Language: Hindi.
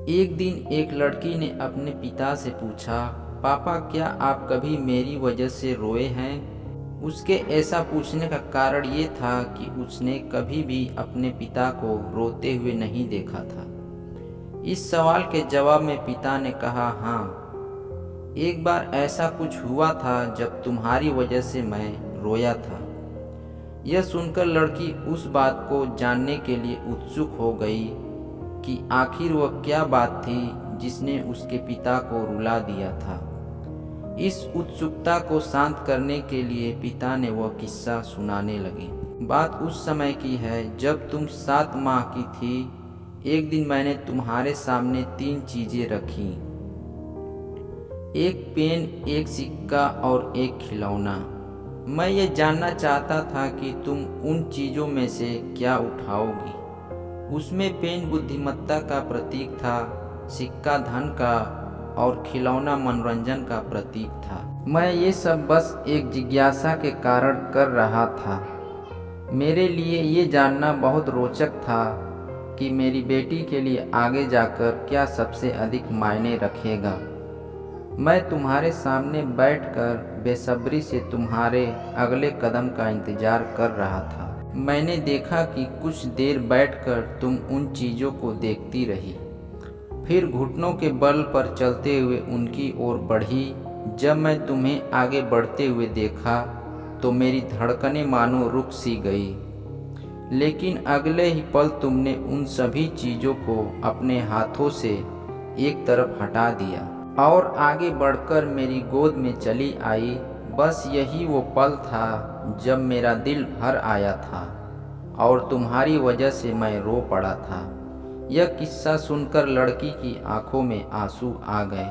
एक दिन एक लड़की ने अपने पिता से पूछा, पापा क्या आप कभी मेरी वजह से रोए हैं? उसके ऐसा पूछने का कारण ये था कि उसने कभी भी अपने पिता को रोते हुए नहीं देखा था। इस सवाल के जवाब में पिता ने कहा, हाँ, एक बार ऐसा कुछ हुआ था जब तुम्हारी वजह से मैं रोया था। यह सुनकर लड़की उस बात को जानने के लिए उत्सुक हो गई कि आखिर वह क्या बात थी जिसने उसके पिता को रुला दिया था। इस उत्सुकता को शांत करने के लिए पिता ने वह किस्सा सुनाने लगे। बात उस समय की है जब तुम 7 माह की थी। एक दिन मैंने तुम्हारे सामने 3 चीजें रखी, एक पेन, एक सिक्का और एक खिलौना। मैं ये जानना चाहता था कि तुम उन चीज़ों में से क्या उठाओगी। उसमें पेन बुद्धिमत्ता का प्रतीक था, सिक्का धन का और खिलौना मनोरंजन का प्रतीक था। मैं ये सब बस एक जिज्ञासा के कारण कर रहा था। मेरे लिए ये जानना बहुत रोचक था कि मेरी बेटी के लिए आगे जाकर क्या सबसे अधिक मायने रखेगा। मैं तुम्हारे सामने बैठकर बेसब्री से तुम्हारे अगले कदम का इंतजार कर रहा था। मैंने देखा कि कुछ देर बैठकर तुम उन चीज़ों को देखती रही, फिर घुटनों के बल पर चलते हुए उनकी ओर बढ़ी। जब मैं तुम्हें आगे बढ़ते हुए देखा तो मेरी धड़कनें मानो रुक सी गई, लेकिन अगले ही पल तुमने उन सभी चीज़ों को अपने हाथों से एक तरफ हटा दिया और आगे बढ़कर मेरी गोद में चली आई। बस यही वो पल था जब मेरा दिल भर आया था और तुम्हारी वजह से मैं रो पड़ा था। यह किस्सा सुनकर लड़की की आंखों में आंसू आ गए।